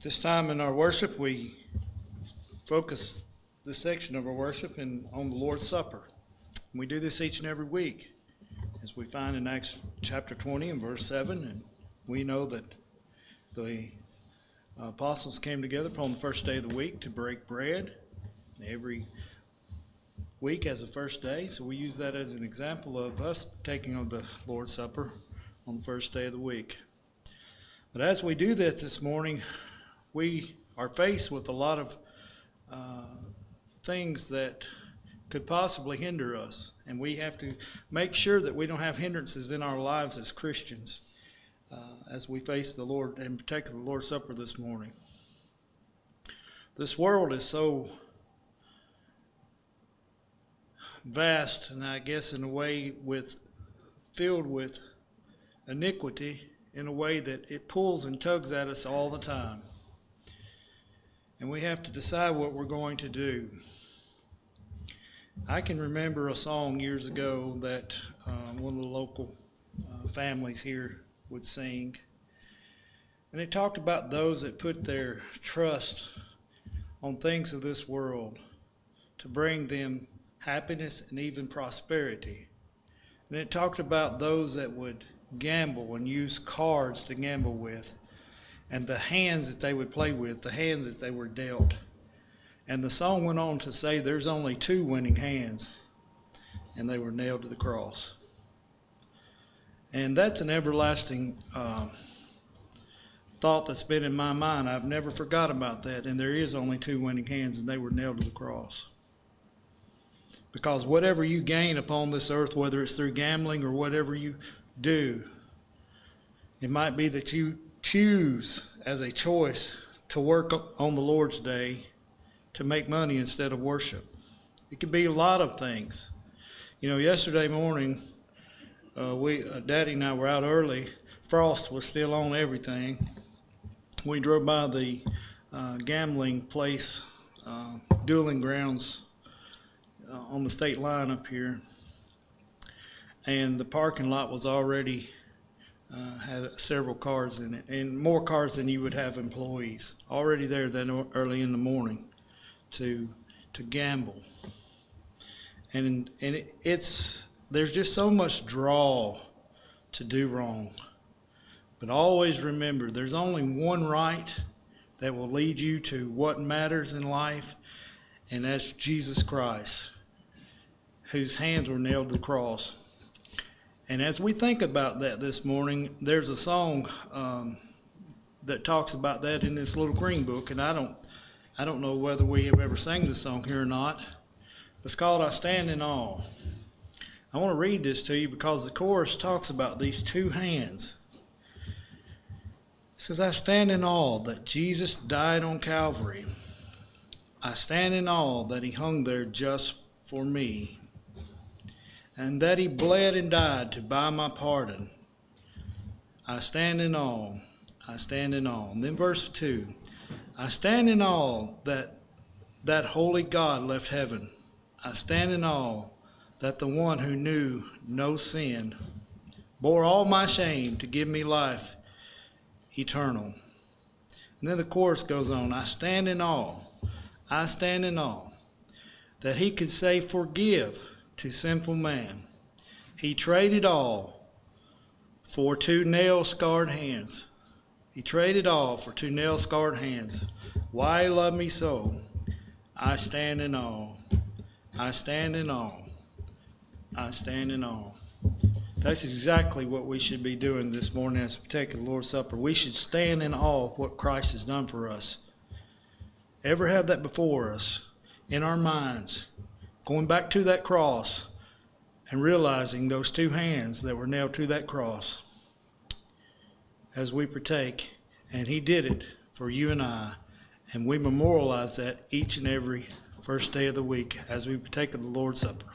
This time in our worship, we focus this section of our worship on the Lord's Supper. We do this each and every week, as we find in Acts chapter 20 and verse 7. And we know that the apostles came together upon the first day of the week to break bread every week as the first day. So we use that as an example of us taking of the Lord's Supper on the first day of the week. But as we do that this morning, we are faced with a lot of things that could possibly hinder us, and we have to make sure that we don't have hindrances in our lives as Christians as we face the Lord and partake of the Lord's Supper this morning. This world is so vast, and I guess in a way filled with iniquity, in a way that it pulls and tugs at us all the time. And we have to decide what we're going to do. I can remember a song years ago that one of the local families here would sing. And it talked about those that put their trust on things of this world to bring them happiness and even prosperity. And it talked about those that would gamble and use cards to gamble with, and the hands that they would play with, the hands that they were dealt. And the song went on to say there's only two winning hands, and they were nailed to the cross. And that's an everlasting thought that's been in my mind. I've never forgot about that. And there is only two winning hands, and they were nailed to the cross. Because whatever you gain upon this earth, whether it's through gambling or whatever you do, it might be that you choose as a choice to work on the Lord's day to make money instead of worship. It could be a lot of things. You know, yesterday morning, Daddy and I were out early. Frost was still on everything. We drove by the gambling place, dueling grounds on the state line up here. And the parking lot was already had several cars in it, and more cars than you would have employees already there that early in the morning to gamble. And there's just so much draw to do wrong. But always remember, there's only one right that will lead you to what matters in life, and that's Jesus Christ, whose hands were nailed to the cross. And as we think about that this morning, there's a song that talks about that in this little green book, and I don't know whether we have ever sang this song here or not. It's called "I Stand in Awe." I want to read this to you because the chorus talks about these two hands. It says, "I stand in awe that Jesus died on Calvary. I stand in awe that he hung there just for me, and that he bled and died to buy my pardon. I stand in awe, I stand in awe." And then verse 2, "I stand in awe that holy God left heaven. I stand in awe that the one who knew no sin bore all my shame to give me life eternal." And then the chorus goes on, "I stand in awe, I stand in awe that he could say forgive to sinful man. He traded all for two nail-scarred hands. He traded all for two nail-scarred hands. Why he loved me so, I stand in awe. I stand in awe. I stand in awe." That's exactly what we should be doing this morning as we take the Lord's Supper. We should stand in awe of what Christ has done for us. Ever have that before us in our minds, going back to that cross and realizing those two hands that were nailed to that cross as we partake. And he did it for you and I. And we memorialize that each and every first day of the week as we partake of the Lord's Supper.